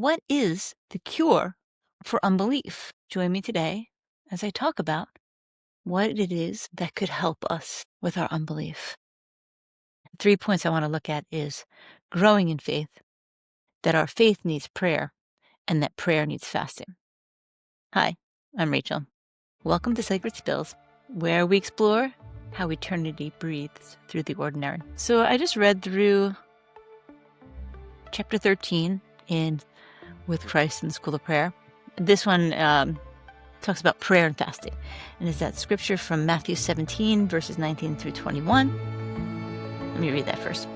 What is the cure for unbelief? Join me today as I talk about what it is that could help us with our unbelief. 3 points I want to look at is growing in faith, that our faith needs prayer, and that prayer needs fasting. Hi, I'm Rachel. Welcome to Sacred Spills, where we explore how eternity breathes through the ordinary. So I just read through chapter 13 in With Christ in the School of Prayer. This one talks about prayer and fasting. And is that scripture from Matthew 17, verses 19 through 21. Let me read that first.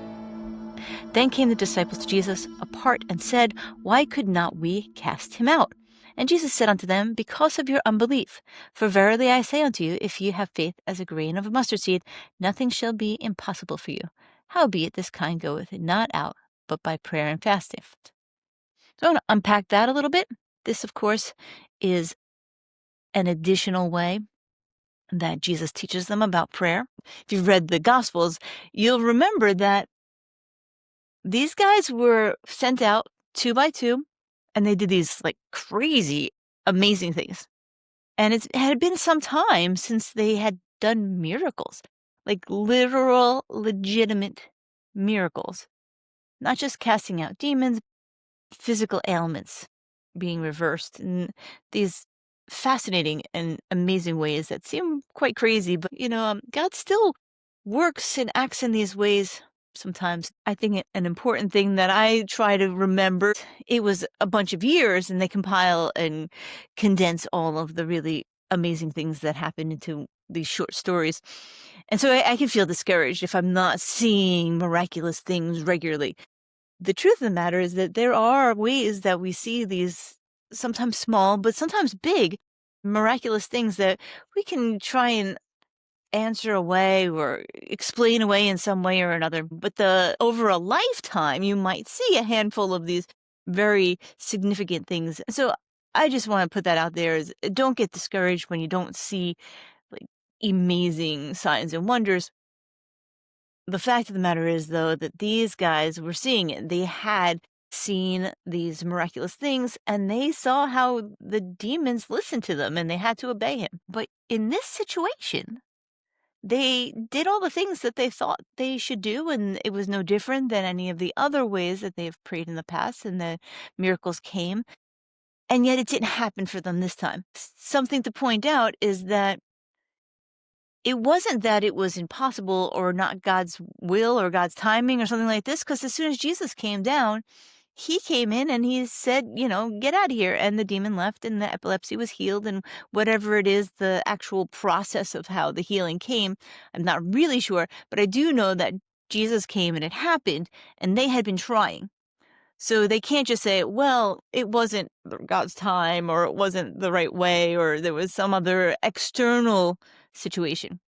Then came the disciples to Jesus apart and said, Why could not we cast him out? And Jesus said unto them, Because of your unbelief. For verily I say unto you, if ye have faith as a grain of a mustard seed, nothing shall be impossible for you. Howbeit this kind goeth not out, but by prayer and fasting. So I want to unpack that a little bit. This, of course, is an additional way that Jesus teaches them about prayer. If you've read the Gospels, you'll remember that these guys were sent out 2 by 2, and they did these like crazy, amazing things. And it had been some time since they had done miracles, like literal, legitimate miracles, not just casting out demons, physical ailments being reversed, and these fascinating and amazing ways that seem quite crazy, but God still works and acts in these ways sometimes. I think an important thing that I try to remember, it was a bunch of years and they compile and condense all of the really amazing things that happen into these short stories. And so I can feel discouraged if I'm not seeing miraculous things regularly. The truth of the matter is that there are ways that we see these sometimes small, but sometimes big, miraculous things that we can try and answer away or explain away in some way or another. But over a lifetime, you might see a handful of these very significant things. So I just want to put that out there is don't get discouraged when you don't see like amazing signs and wonders. The fact of the matter is, though, that these guys were seeing it. They had seen these miraculous things, and they saw how the demons listened to them, and they had to obey him. But in this situation, they did all the things that they thought they should do, and it was no different than any of the other ways that they've prayed in the past, and the miracles came. And yet it didn't happen for them this time. Something to point out is that it wasn't that it was impossible or not God's will or God's timing or something like this, because as soon as Jesus came down, he came in and he said, get out of here. And the demon left and the epilepsy was healed. And whatever it is, the actual process of how the healing came, I'm not really sure. But I do know that Jesus came and it happened and they had been trying. So they can't just say, well, it wasn't God's time or it wasn't the right way or there was some other external situation.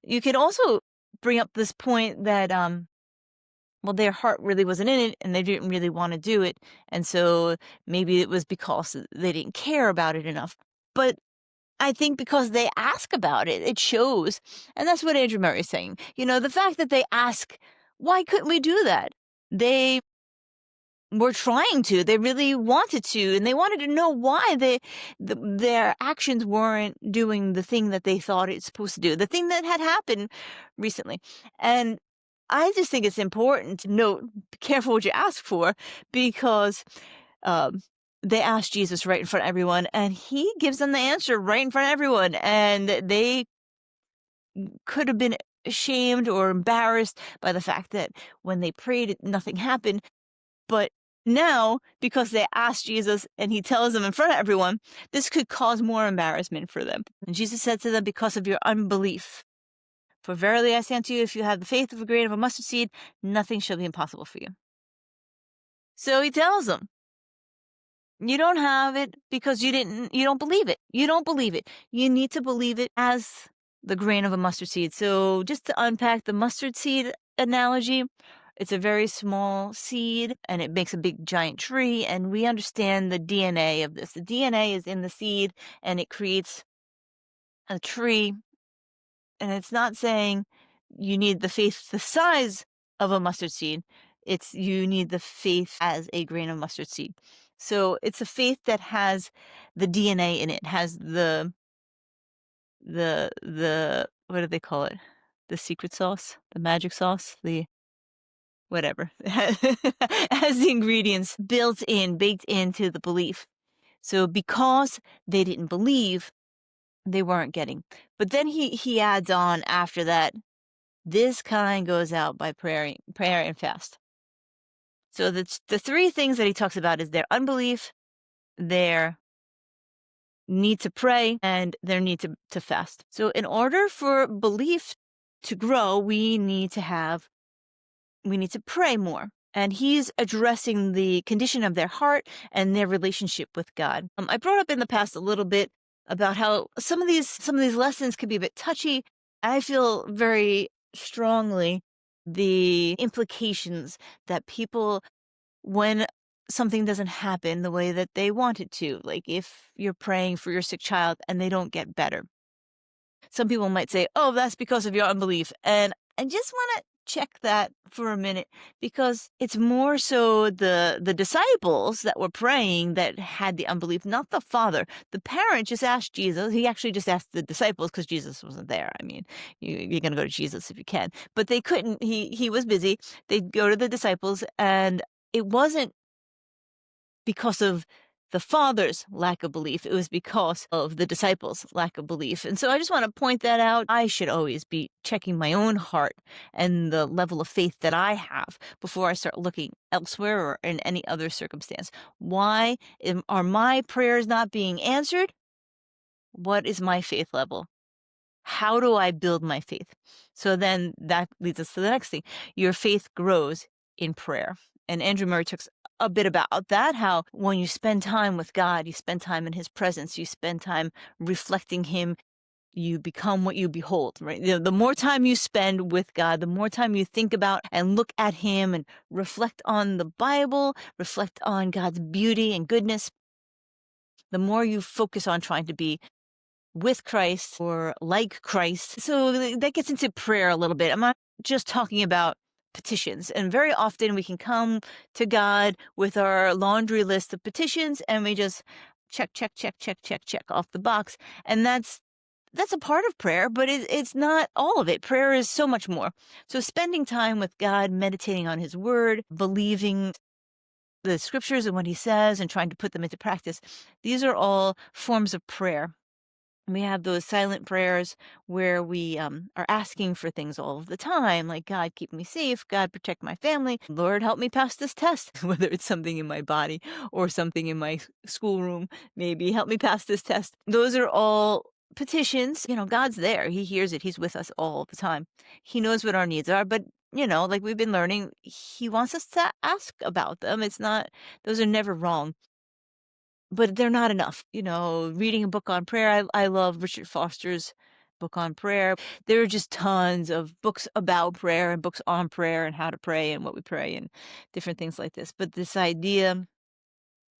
You could also bring up this point that, well, their heart really wasn't in it and they didn't really want to do it. And so maybe it was because they didn't care about it enough. But I think because they ask about it, it shows. And that's what Andrew Murray is saying. The fact that they ask, why couldn't we do that? They were trying to. They really wanted to, and they wanted to know why their actions weren't doing the thing that they thought it's supposed to do, the thing that had happened recently. And I just think it's important to note, be careful what you ask for, because they asked Jesus right in front of everyone, and he gives them the answer right in front of everyone, and they could have been ashamed or embarrassed by the fact that when they prayed, nothing happened. But now, because they asked Jesus and he tells them in front of everyone, this could cause more embarrassment for them. And Jesus said to them, because of your unbelief. For verily I say unto you, if you have the faith of a grain of a mustard seed, nothing shall be impossible for you. So he tells them, you don't have it because you don't believe it. You don't believe it. You need to believe it as the grain of a mustard seed. So just to unpack the mustard seed analogy, it's a very small seed and it makes a big giant tree. And we understand the DNA of this. The DNA is in the seed and it creates a tree. And it's not saying you need the faith the size of a mustard seed. It's you need the faith as a grain of mustard seed. So it's a faith that has the DNA in it, has the what do they call it? The secret sauce, the magic sauce, the whatever. Has the ingredients built in, baked into the belief. So because they didn't believe, they weren't getting. But then he adds on after that, this kind goes out by prayer and fast. So the three things that he talks about is their unbelief, their need to pray, and their need to fast. So in order for belief to grow, we need to pray more. And he's addressing the condition of their heart and their relationship with God. I brought up in the past a little bit about how some of these lessons can be a bit touchy. I feel very strongly the implications that people, when something doesn't happen the way that they want it to, like if you're praying for your sick child and they don't get better, some people might say, "Oh, that's because of your unbelief." And I just want to check that for a minute, because it's more so the disciples that were praying that had the unbelief, not the father. The parent just asked Jesus. He actually just asked the disciples because Jesus wasn't there. I mean, you're going to go to Jesus if you can, but they couldn't. He was busy. They'd go to the disciples, and it wasn't because of the father's lack of belief. It was because of the disciples' lack of belief. And so I just want to point that out. I should always be checking my own heart and the level of faith that I have before I start looking elsewhere or in any other circumstance. Why are my prayers not being answered? What is my faith level? How do I build my faith? So then that leads us to the next thing. Your faith grows in prayer. And Andrew Murray talks a bit about that, how when you spend time with God, you spend time in his presence, you spend time reflecting him, you become what you behold, right? The more time you spend with God, the more time you think about and look at him and reflect on the Bible, reflect on God's beauty and goodness, the more you focus on trying to be with Christ or like Christ. So that gets into prayer a little bit. I'm not just talking about petitions. And very often we can come to God with our laundry list of petitions and we just check, check, check, check, check, check off the box. And that's a part of prayer, but it's not all of it. Prayer is so much more. So spending time with God, meditating on his word, believing the scriptures and what he says and trying to put them into practice. These are all forms of prayer. We have those silent prayers where we are asking for things all of the time, like, God, keep me safe. God, protect my family. Lord, help me pass this test, whether it's something in my body or something in my schoolroom. Maybe help me pass this test. Those are all petitions. God's there. He hears it. He's with us all the time. He knows what our needs are. But, like we've been learning, he wants us to ask about them. It's not, those are never wrong, but they're not enough. Reading a book on prayer. I love Richard Foster's book on prayer. There are just tons of books about prayer and books on prayer and how to pray and what we pray and different things like this. But this idea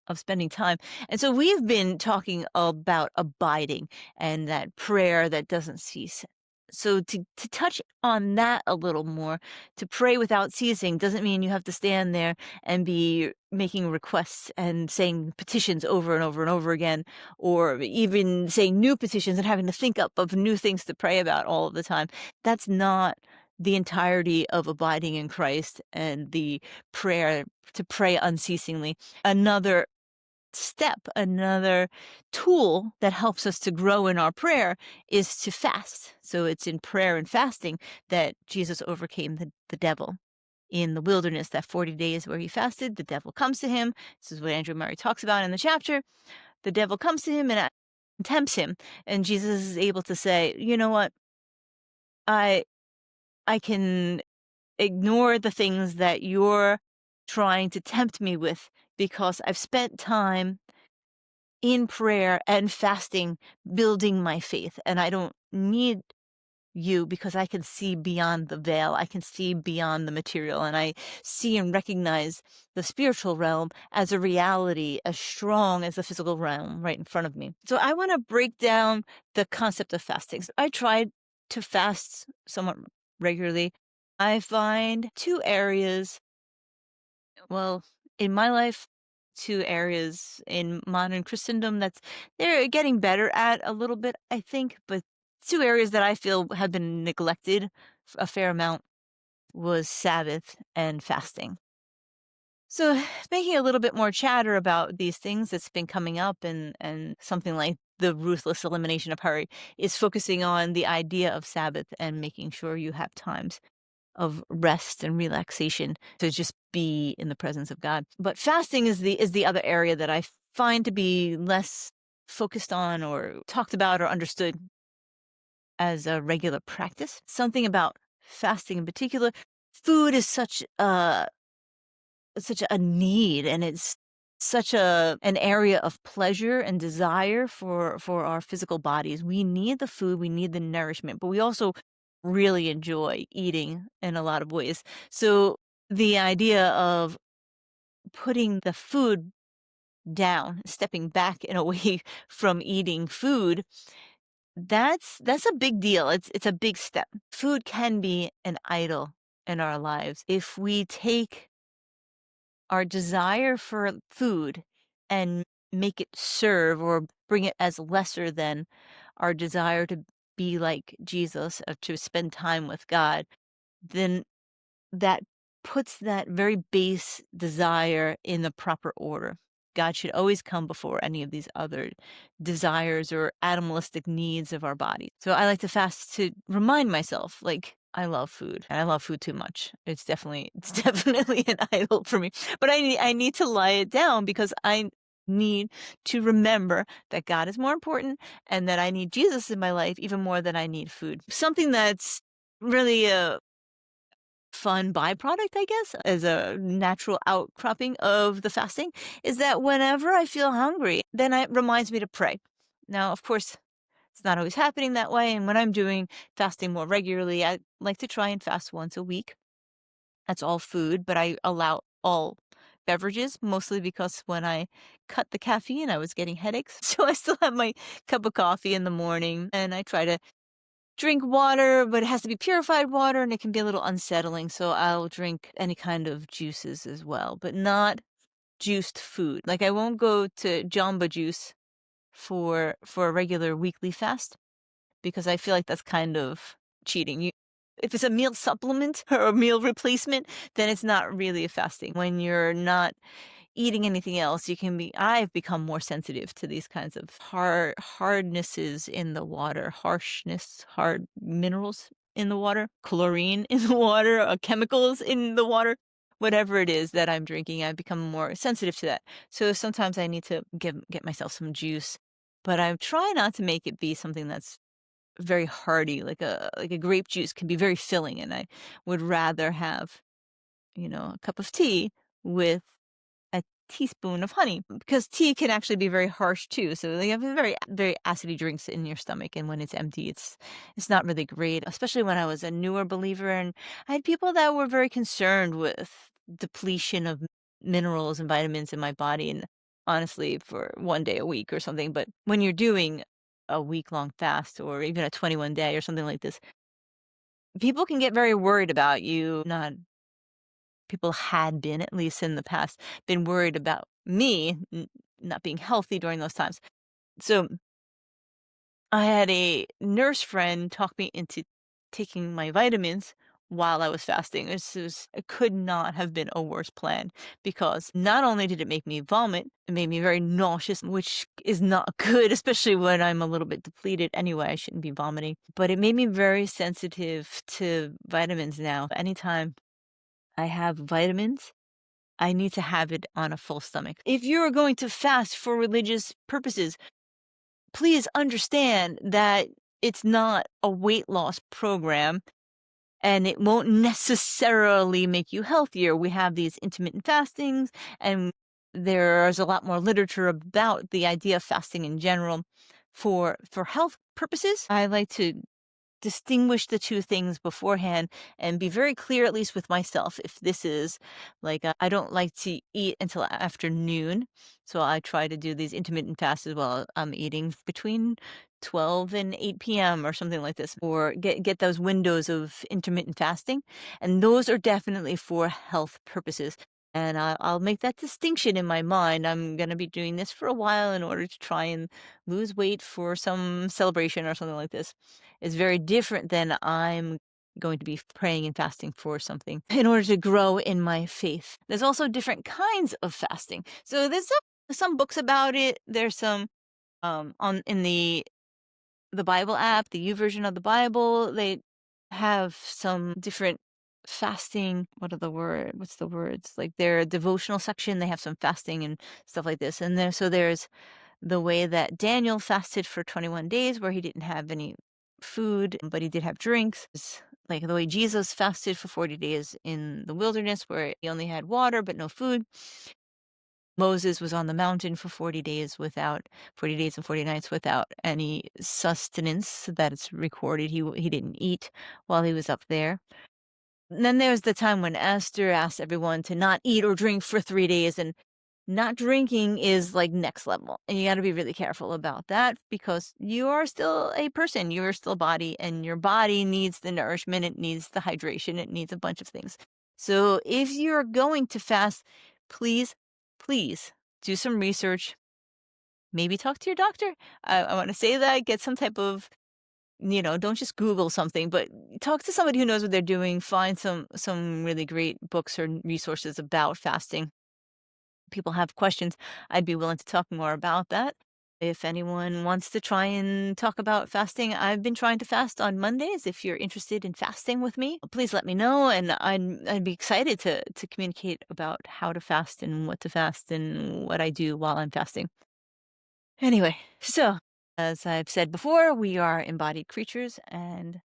of spending time. And so we've been talking about abiding and that prayer that doesn't cease. So to touch on that a little more, to pray without ceasing doesn't mean you have to stand there and be making requests and saying petitions over and over and over again, or even saying new petitions and having to think up of new things to pray about all of the time. That's not the entirety of abiding in Christ and the prayer to pray unceasingly. Another step, another tool that helps us to grow in our prayer is to fast. So it's in prayer and fasting that Jesus overcame the devil. In the wilderness, that 40 days where he fasted, the devil comes to him. This is what Andrew Murray talks about in the chapter. The devil comes to him and tempts him. And Jesus is able to say, you know what? I I can ignore the things that you're trying to tempt me with because I've spent time in prayer and fasting, building my faith. And I don't need you because I can see beyond the veil. I can see beyond the material. And I see and recognize the spiritual realm as a reality as strong as the physical realm right in front of me. So I want to break down the concept of fasting. So I tried to fast somewhat regularly. I find two areas, well, in my life two areas in modern Christendom that's they're getting better at a little bit, I think, but two areas that I feel have been neglected a fair amount was Sabbath and fasting. So, making a little bit more chatter about these things that's been coming up, and something like the ruthless elimination of hurry is focusing on the idea of Sabbath and making sure you have times of rest and relaxation to just be in the presence of God. But fasting is the other area that I find to be less focused on or talked about or understood as a regular practice. Something about fasting in particular, food is such a need, and it's such a an area of pleasure and desire for our physical bodies. We need the food, we need the nourishment, but we also really enjoy eating in a lot of ways. So the idea of putting the food down, stepping back in a way from eating food, that's a big deal. It's a big step. Food can be an idol in our lives if we take our desire for food and make it serve or bring it as lesser than our desire to be like Jesus or to spend time with God, then that puts that very base desire in the proper order. God should always come before any of these other desires or animalistic needs of our body. So I like to fast to remind myself, like, I love food and I love food too much. It's definitely an idol for me. But I need to lie it down because I need to remember that God is more important and that I need Jesus in my life even more than I need food. Something that's really fun byproduct, I guess, as a natural outcropping of the fasting, is that whenever I feel hungry, then it reminds me to pray. Now, of course, it's not always happening that way. And when I'm doing fasting more regularly, I like to try and fast once a week. That's all food, but I allow all beverages, mostly because when I cut the caffeine, I was getting headaches. So I still have my cup of coffee in the morning, and I try to drink water, but it has to be purified water and it can be a little unsettling. So I'll drink any kind of juices as well, but not juiced food. Like I won't go to Jamba Juice for a regular weekly fast because I feel like that's kind of cheating. If it's a meal supplement or a meal replacement, then it's not really a fasting. When you're not eating anything else, I've become more sensitive to these kinds of hardnesses in the water, hard minerals in the water, chlorine in the water, chemicals in the water. Whatever it is that I'm drinking, I've become more sensitive to that. So sometimes I need to get myself some juice, but I try not to make it be something that's very hearty, like a grape juice can be very filling, and I would rather have, a cup of tea with a teaspoon of honey because tea can actually be very harsh too. So they have very acidy drinks in your stomach, and when it's empty, it's not really great. Especially when I was a newer believer, and I had people that were very concerned with depletion of minerals and vitamins in my body, and honestly, for one day a week or something. But when you're doing a week long fast or even a 21 day or something like this, people can get very worried about you not people had been, at least in the past, been worried about me not being healthy during those times. So I had a nurse friend talk me into taking my vitamins while I was fasting. It could not have been a worse plan because not only did it make me vomit, it made me very nauseous, which is not good, especially when I'm a little bit depleted anyway. I shouldn't be vomiting, but it made me very sensitive to vitamins now. Anytime I have vitamins, I need to have it on a full stomach. If you're going to fast for religious purposes, please understand that it's not a weight loss program and it won't necessarily make you healthier. We have these intermittent fastings, and there's a lot more literature about the idea of fasting in general for health purposes. I like to distinguish the two things beforehand and be very clear, at least with myself, if this is I don't like to eat until afternoon, so I try to do these intermittent fasts as well. I'm eating between 12 and 8 p.m. or something like this, or get those windows of intermittent fasting, and those are definitely for health purposes. And I'll make that distinction in my mind. I'm going to be doing this for a while in order to try and lose weight for some celebration or something like this. It's very different than I'm going to be praying and fasting for something in order to grow in my faith. There's also different kinds of fasting. So there's some books about it. There's some on in the Bible app, the U version of the Bible, they have some different fasting. What's the words? Like their devotional section, they have some fasting and stuff like this. And there's the way that Daniel fasted for 21 days where he didn't have any food, but he did have drinks. It's like the way Jesus fasted for 40 days in the wilderness where he only had water but no food. Moses was on the mountain for 40 days without 40 days and 40 nights without any sustenance that it's recorded. He didn't eat while he was up there. And then there's the time when Esther asked everyone to not eat or drink for 3 days, and not drinking is like next level. And you got to be really careful about that because you are still a person, you're still a body, and your body needs the nourishment, it needs the hydration, it needs a bunch of things. So if you're going to fast, please, please do some research. Maybe talk to your doctor. I want to say that, get some type of, don't just Google something, but talk to somebody who knows what they're doing. Find some really great books or resources about fasting. People have questions, I'd be willing to talk more about that. If anyone wants to try and talk about fasting, I've been trying to fast on Mondays. If you're interested in fasting with me, please let me know, and I'd be excited to communicate about how to fast and what to fast and what I do while I'm fasting. Anyway, so as I've said before, we are embodied creatures, and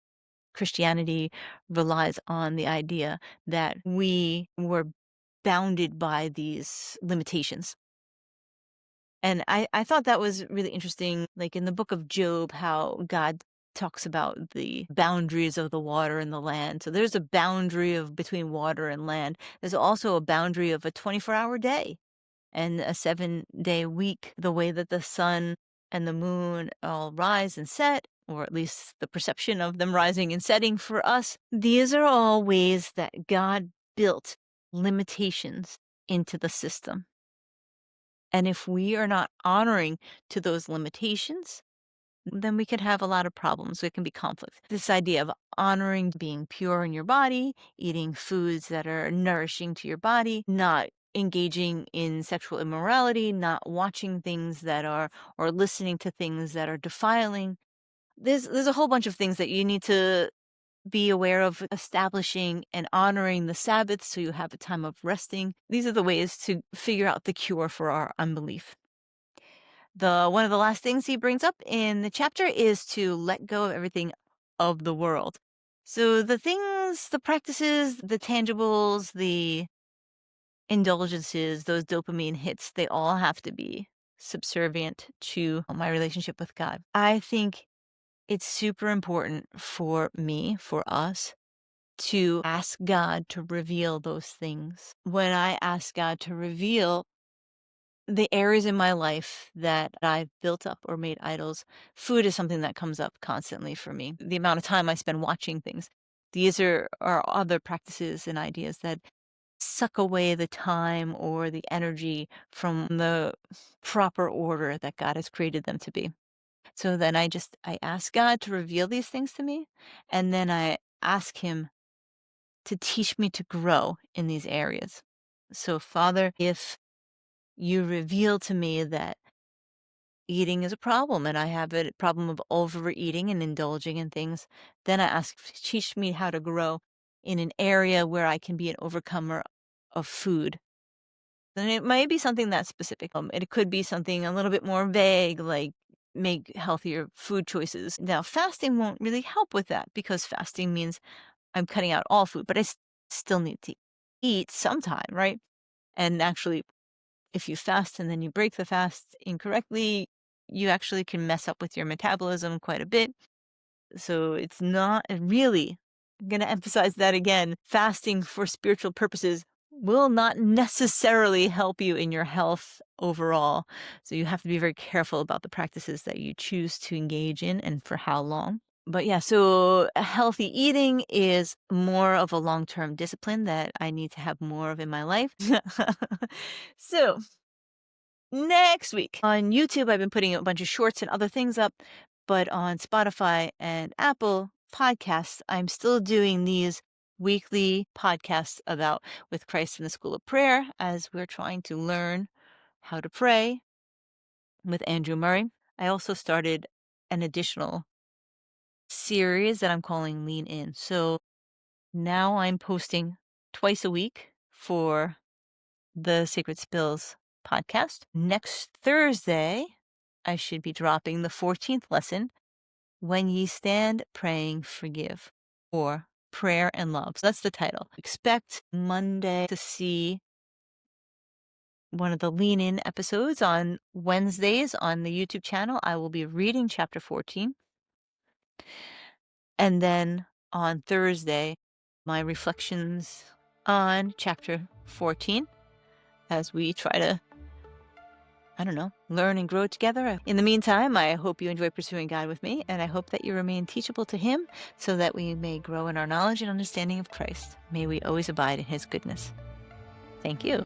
Christianity relies on the idea that we were bounded by these limitations. And I thought that was really interesting, like in the book of Job, how God talks about the boundaries of the water and the land. So there's a boundary of between water and land. There's also a boundary of a 24-hour day and a 7-day week, the way that the sun and the moon all rise and set, or at least the perception of them rising and setting for us. These are all ways that God built limitations into the system. And if we are not honoring to those limitations, then we could have a lot of problems. It can be conflict. This idea of honoring being pure in your body, eating foods that are nourishing to your body, not engaging in sexual immorality, not watching things that are, or listening to things that are defiling. There's a whole bunch of things that you need to be aware of, establishing and honoring the Sabbath so you have a time of resting. These are the ways to figure out the cure for our unbelief. The one of the last things he brings up in the chapter is to let go of everything of the world. So the things, the practices, the tangibles, the indulgences, those dopamine hits, they all have to be subservient to my relationship with God. I think it's super important for me, for us, to ask God to reveal those things. When I ask God to reveal the areas in my life that I've built up or made idols, food is something that comes up constantly for me. The amount of time I spend watching things. These are other practices and ideas that suck away the time or the energy from the proper order that God has created them to be. So then I ask God to reveal these things to me, and then I ask him to teach me to grow in these areas. So Father, if you reveal to me that eating is a problem and I have a problem of overeating and indulging in things, then I ask, teach me how to grow in an area where I can be an overcomer of food. And it might be something that's specific. It could be something a little bit more vague, like make healthier food choices. Now, fasting won't really help with that because fasting means I'm cutting out all food, but still need to eat sometime, right? And actually, if you fast and then you break the fast incorrectly, you actually can mess up with your metabolism quite a bit. So it's not really, I'm going to emphasize that again, fasting for spiritual purposes will not necessarily help you in your health overall. So you have to be very careful about the practices that you choose to engage in and for how long. But yeah, so healthy eating is more of a long-term discipline that I need to have more of in my life. So next week on YouTube, I've been putting a bunch of shorts and other things up, but on Spotify and Apple Podcasts, I'm still doing these weekly podcasts about with Christ in the School of Prayer as we're trying to learn how to pray with Andrew Murray. I also started an additional series that I'm calling Lean In. So now I'm posting twice a week for the Sacred Spills podcast. Next Thursday, I should be dropping the 14th lesson, When Ye Stand Praying, Forgive, or Prayer and Love. So that's the title. Expect Monday to see one of the Lean In episodes. On Wednesdays on the YouTube channel, I will be reading chapter 14. And then on Thursday, my reflections on chapter 14 as we try to, I don't know, learn and grow together. In the meantime, I hope you enjoy pursuing God with me, and I hope that you remain teachable to Him so that we may grow in our knowledge and understanding of Christ. May we always abide in His goodness. Thank you.